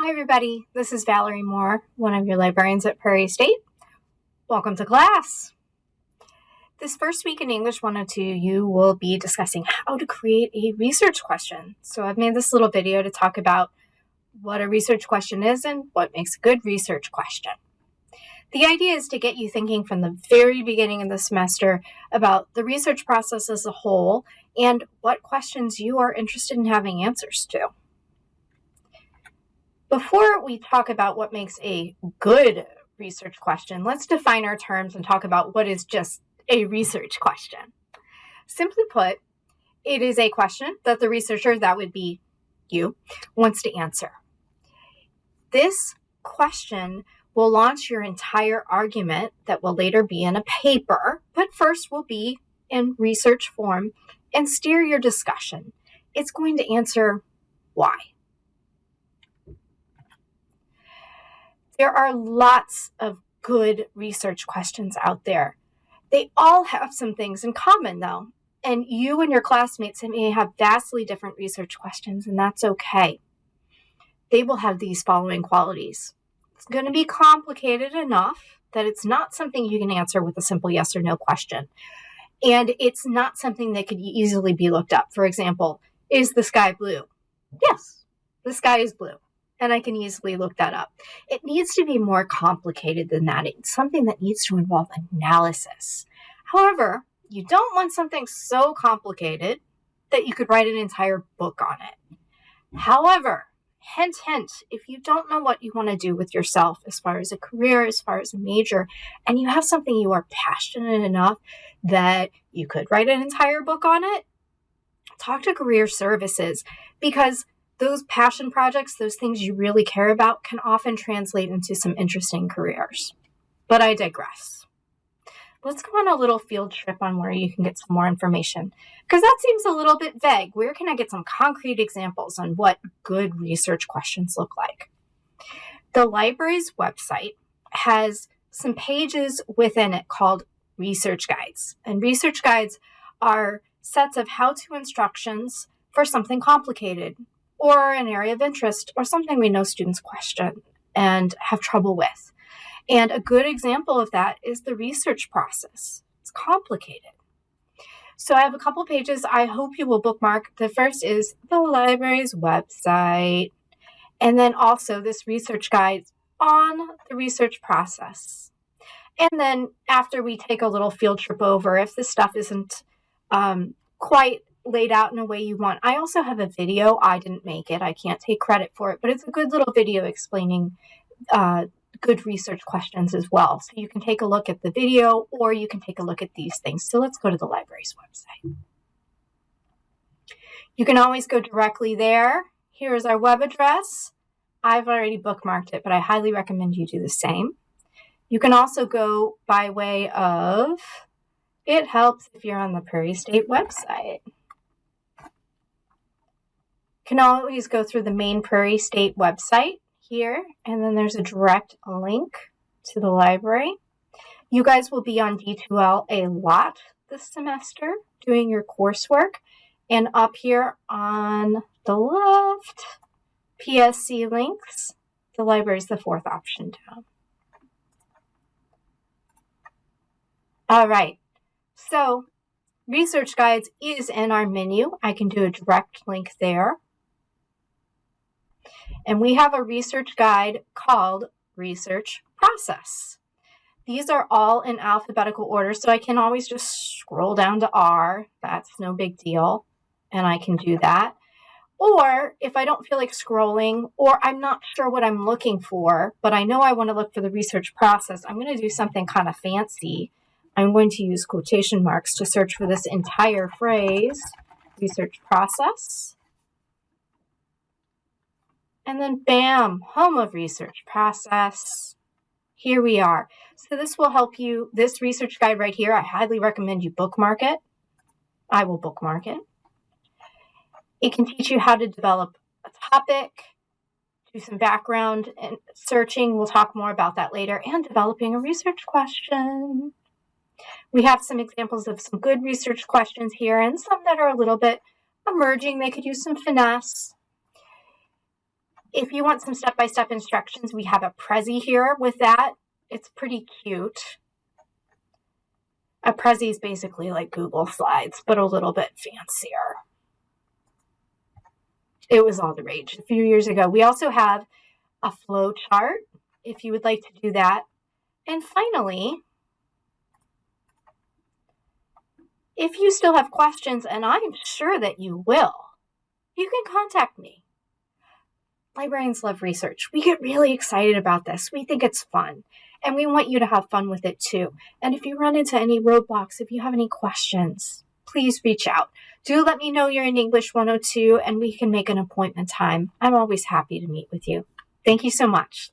Hi everybody, this is Valerie Moore, one of your librarians at Prairie State. Welcome to class. This first week in English 102, you will be discussing how to create a research question. So I've made this little video to talk about what a research question is and what makes a good research question. The idea is to get you thinking from the very beginning of the semester about the research process as a whole and what questions you are interested in having answers to. Before we talk about what makes a good research question, let's define our terms and talk about what is just a research question. Simply put, it is a question that the researcher, that would be you, wants to answer. This question will launch your entire argument that will later be in a paper, but first will be in research form and steer your discussion. It's going to answer why. There are lots of good research questions out there. They all have some things in common, though, and you and your classmates may have vastly different research questions, and that's okay. They will have these following qualities. It's going to be complicated enough that it's not something you can answer with a simple yes or no question, and it's not something that could easily be looked up. For example, is the sky blue? Yes, the sky is blue. And I can easily look that up. It needs to be more complicated than that. It's something that needs to involve analysis. However, you don't want something so complicated that you could write an entire book on it. However, hint, hint, if you don't know what you want to do with yourself as far as a career, as far as a major, and you have something you are passionate enough that you could write an entire book on it, talk to career services, because those passion projects, those things you really care about, can often translate into some interesting careers. But I digress. Let's go on a little field trip on where you can get some more information, because that seems a little bit vague. Where can I get some concrete examples on what good research questions look like? The library's website has some pages within it called research guides. And research guides are sets of how-to instructions for something complicated, or an area of interest, or something we know students question and have trouble with. And a good example of that is the research process. It's complicated. So I have a couple pages I hope you will bookmark. The first is the library's website, and then also this research guide on the research process. And then after we take a little field trip over, if this stuff isn't quite laid out in a way you want, I also have a video. I didn't make it. I can't take credit for it, but it's a good little video explaining good research questions as well. So you can take a look at the video, or you can take a look at these things. So let's go to the library's website. You can always go directly there. Here's our web address. I've already bookmarked it, but I highly recommend you do the same. You can also go by way of, it helps if you're on the Prairie State website. Can always go through the main Prairie State website here, and then there's a direct link to the library. You guys will be on D2L a lot this semester doing your coursework, and up here on the left, PSC links, the library is the fourth option down. All right, so research guides is in our menu. I can do a direct link there. And we have a research guide called Research Process. These are all in alphabetical order, so I can always just scroll down to R. That's no big deal, and I can do that. Or if I don't feel like scrolling, or I'm not sure what I'm looking for, but I know I want to look for the research process, I'm going to do something kind of fancy. I'm going to use quotation marks to search for this entire phrase, research process. And then bam, home of research process. Here we are. So this will help you, this research guide right here, I highly recommend you bookmark it. I will bookmark it. It can teach you how to develop a topic, do some background and searching. We'll talk more about that later, and developing a research question. We have some examples of some good research questions here and some that are a little bit emerging. They could use some finesse. If you want some step-by-step instructions, we have a Prezi here with that. It's pretty cute. A Prezi is basically like Google Slides, but a little bit fancier. It was all the rage a few years ago. We also have a flow chart if you would like to do that. And finally, if you still have questions, and I'm sure that you will, you can contact me. Librarians love research. We get really excited about this. We think it's fun, and we want you to have fun with it too. And if you run into any roadblocks, if you have any questions, please reach out. Do let me know you're in English 102, and we can make an appointment time. I'm always happy to meet with you. Thank you so much.